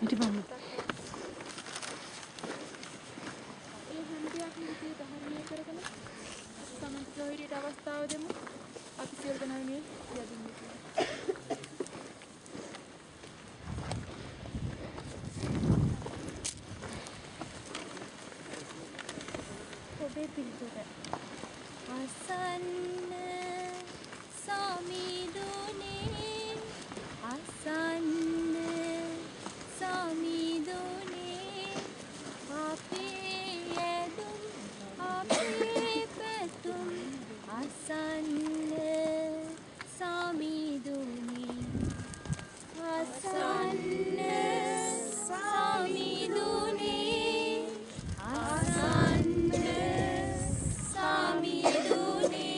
හිටපන්. ඒ හැම දෙයක්ම හිතේ ධර්මීය කරගෙන සමන්ත සොහිරියට අවස්ථාව දෙමු. අපි සියලු දෙනා මේ යදින්නේ. ඔබේ පිළිතුර අසන්න සමිඳුනේ අසන්න සමිඳුනේ අපේ ඇදුම් අපේ පැතුම් අසන්න සමිඳුනේ අසන්න සමිඳුනේ අසන්න සමිඳුනේ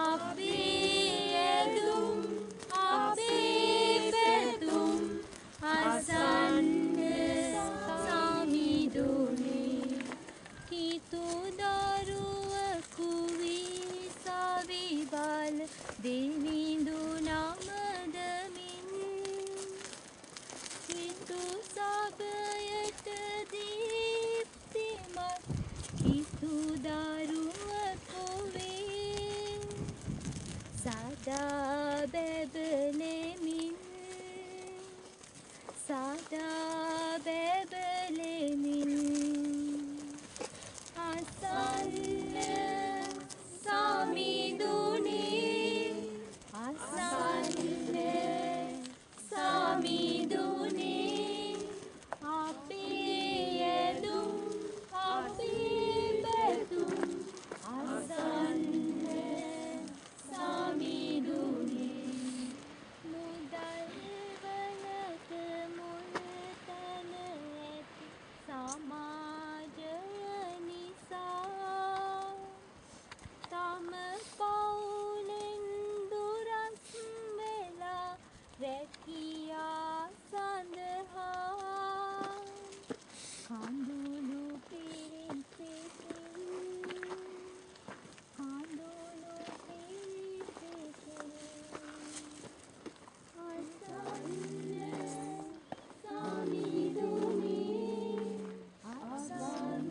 අපේ ඇදුම් අපේ පැතුම් අසන්න සමිඳුනේ කිතු දරුවකු වී සවිබල දෙවිඳු නමදමින් කිතු සබයට දීප්තිමත් කිතු දරුවකු වේ සදා බැබලෙමින් සදා බැබලෙමින් අසන්න සමිඳුනේ අසන්න සමිඳුනේ අපේ ඇදුම් අපේ පැතුම් අසන්න සමිඳුනේ මුදල් වලට මුල් තැන ඇති සමාජය නිසා තම පවුලෙන් දුරස් වෙලා රැකියා සඳහා කඳුළු පිරිසිතින් කඳුළු පිරිසිතින් අසන්න සමිඳුනේ අසන්න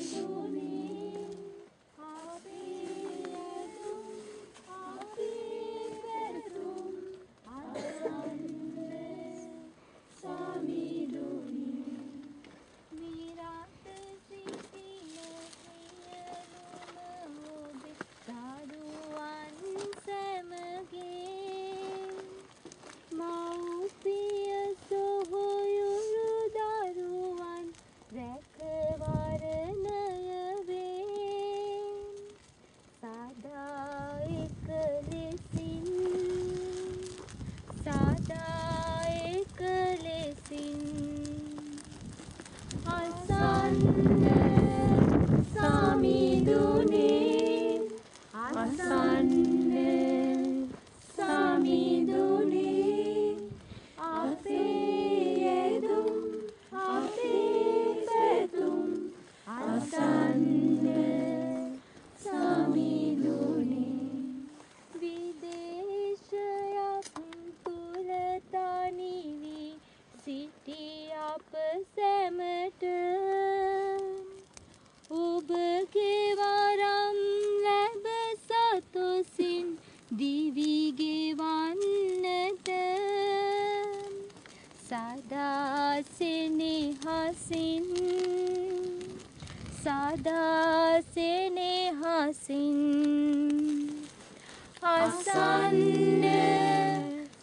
සමිඳුනේ අපේ ඇදුම් අපේ පැතුම් අසන්න සමිඳුනේ විරාත සිටින සියලුම ඔබේ දරුවන් සැමගේ මව්පිය සොහොයුරු දරුවන් රැකවරණය වේ සදා එක ලෙසින් සදා එක ලෙසින් අසන්න සමිඳුනේ අසන්න සමිඳුනේ අපේ ඇදුම් අපේ පැතුම් අසන්න සමිඳුනේ විදේශයක් තුල තනි වී සිටි අප සැමට ඔබගේ වරම් ලැබ සතුසින් දිවි ගෙවන්නට සදා සෙනෙහසින් සදා සෙනෙහසින් අසන්න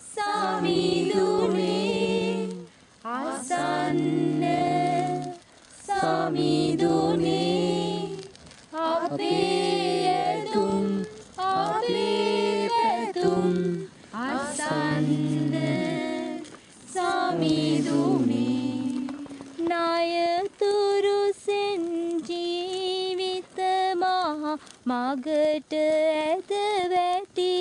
සමිඳුනේ අසන්න සමිඳුනේ අපේ ඇදුම් අපේ පැතුම් අසන්න සමිඳුනේ ණයතුරු සෙන් ජීවිත මහා මගට ඇද වැටි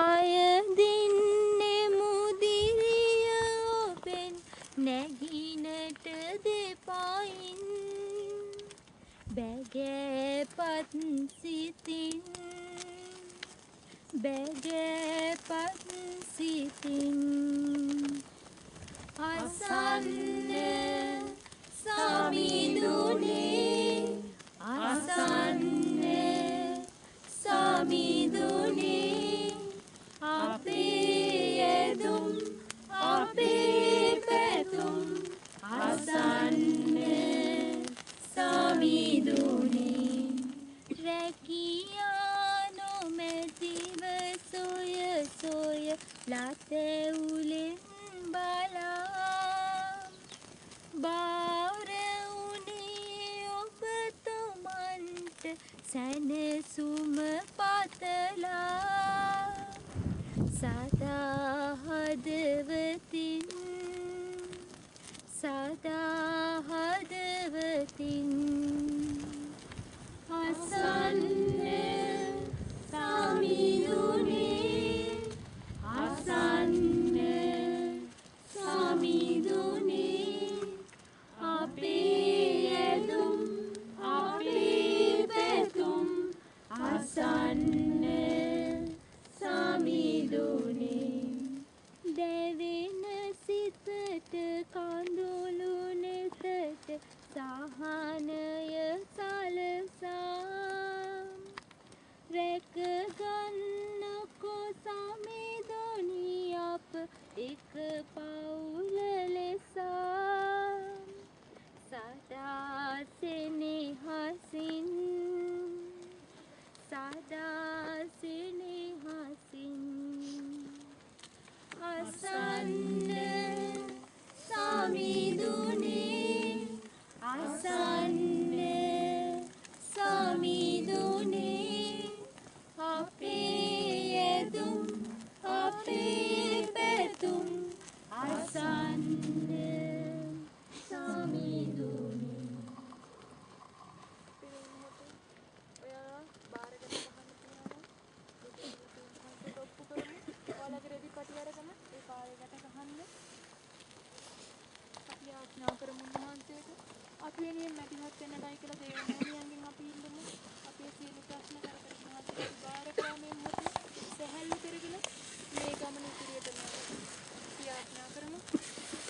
අයදින්නේ මුදිරිය ඔබෙන් නැගිනට දෙපයින් බැගෑපත් සිතින් බැගෑපත් සිතින් අසන්න සමිඳුනේ අසන්න සමිඳුනේ අපේ යදුම් අපේ පැතුම් අසන්න සමිඳුනේ රැකියා නොමැතිව සොය සොය ලතැවුලෙන් බලා බාර උනේ ඔබතුමන්ට සැනසුම පතලා සදා හදවතින් අසන්න සමිඳුනේ අසන්න සමිඳුනේ අපේ යදුම් අපේ පැතුම් අසන්න සමිඳුනේ දැවෙන සිතට කඳුළු නෙතට සහනය සලසා රැකගන්නකෝ සමිඳුනි අප එක පවුල ලෙසා සදා සෙනෙහසින් අසන්න සමිඳුනේ අසන්න සමිඳුනේ අපේ යදුම් අපේ පැතුම් අසන්න සමිඳුනේ ඔයා බාරකට ගහන්න තියනවා ඔප්පු කරමු ඔයාලගේ රෙදි පටි අරගෙන ඒ කාලේකට ගහන්න අපි ආඥා කරමු මහන්සියට අපි වෙනුවෙන් මැදිහත් වෙන්නටයි කියලා දේවමහණියන්ගෙන් අපි ඉල්ලමු අපේ සියලු ප්‍රශ්න කර කර මහන්සියට බාර කරමින් මොහොත සැහැල්ලු කරගෙන මේ ගමන ඉදිරියට යන්න අපි ආඥා කරමු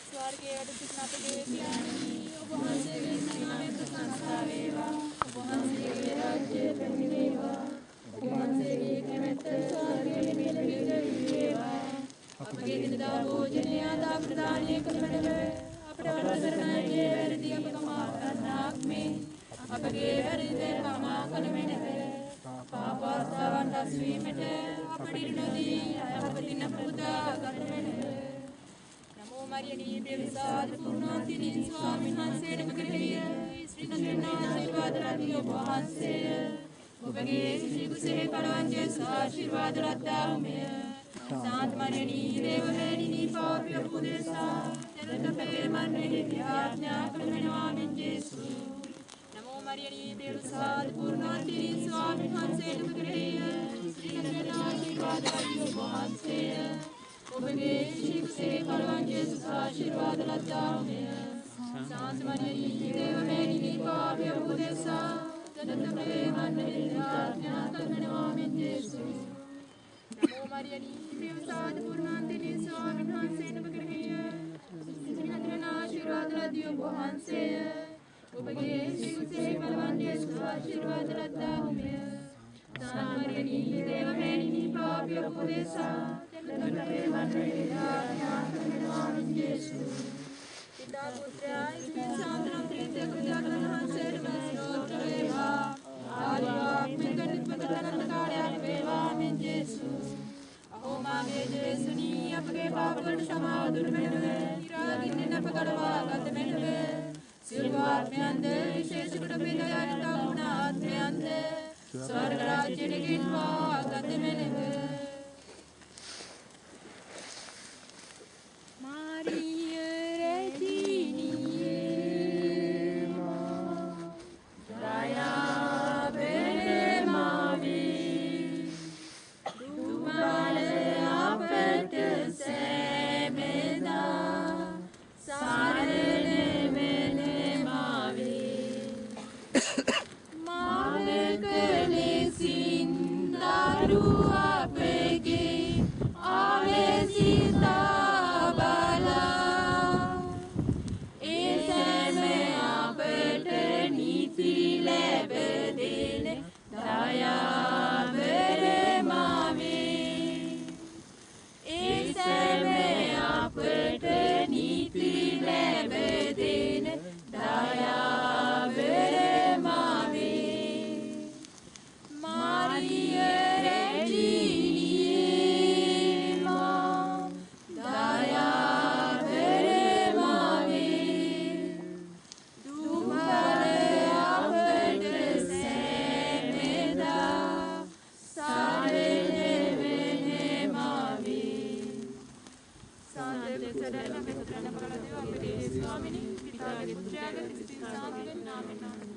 ස්වර්ගයේ වැඩ සිටින අපගේ පියාණනි ඔබ වහන්සේගේ නාමයෙන් ප්‍රශංසා වේවා ඔබ වහන්සේගේ රාජ්‍යය පැමිණේවා ඔබ වහන්සේගේ කැමැත්ත ස්වර්ගයේ මෙලෙස වේවා අපගේ දිනදා භෝජනය අද ප්‍රදානය කරනව අපට අවසරණයේ වැරදි අප කමා කරන්නාක් මේ අපගේ වැරදි කමා කළ මෙනව පාපස්තවන් රැස්වීමට අපට ඉඩ නොදී අපදින පුදා ගත මෙනව නමෝ මරියනී ප්‍රේමසාද පුණ්‍යවන්තිනි ස්වාමීන් වහන්සේට කෙරෙහිය ශ්‍රී ආශිර්වාද රත්නිය ඔබ වහන්සේය ඔබගේ ශ්‍රී කුසේ කලවන්තය ආශිර්වාද රත්තාමය सात मरियनी देवहेनी पाप्य पुदेसा जगत प्रेमन्विनी आज्ञा कल्पनामिं जेसु नमो मरियनी देवसाद पूर्णांतिनी स्वामी हंसे नमग्रहेय श्री आशीर्वाद वහන්සේ ඔබගේ ශික්ෂේ කලවන් ජේසුස් ආශිර්වාද ලද්දාමය सात मरियनी देवहेनी पाप्य पुदेसा जगत प्रेमन्विनी आज्ञा कल्पनामिं जेसु नमो मरियनी देवसाद पूर्णांतिनी स्वामी हंसे नमग्रहेय श्री आशीर्वाद लद्दियो वහන්සේ ඔබගේ ශික්ෂේ කලවන් ජේසුස් ආශිර්වාද ලද්දාමය सात मरियनी देवहेनी पाप्य पुदेसा जगत प्रेमन्विनी आज्ञा कल्पनामिं जेसु पिता पुत्र स्त्री सान्द्रं त्रित्य कृत्याग्रह हंसेर स्रोत्र वेवा आदिवात्मिक नित्पतनंत कार्यान वेवा मिं जेसु अहो मागे जेसुनी අපගේ පාපවලට සමාව දුන් මෙන්ව ඉරාගින්න අප කඩවා ගත මෙන්ව සියලු ආත්මයන්ද විශේෂ කොට බිඳයන්ට වුණ ආත්මයන්ද ස්වර්ග රාජ්‍යයට ගෙන්වා ගත මෙන්ව මාරිය රැදිනියේ මා දයා බෙරමාවී දුබල අපට සෑමෙදා සරණ මෙලෙමාවී මාවක ලෙසින් දරු අපේ සැම අපට නීති ලැබ දෙන දයාබර මාවේ මාරිය රැජිනියේ මා දයාබර මාවේ දුබල අපට සැමදා සරණ වෙන මාවේ සාදර සදරන මෙතරණ බලදේව අපේ ස්වාමිනී පිතාගේ පුත්‍රයාගේ සිතින් සාන්ත වෙන්න ආමෙන්.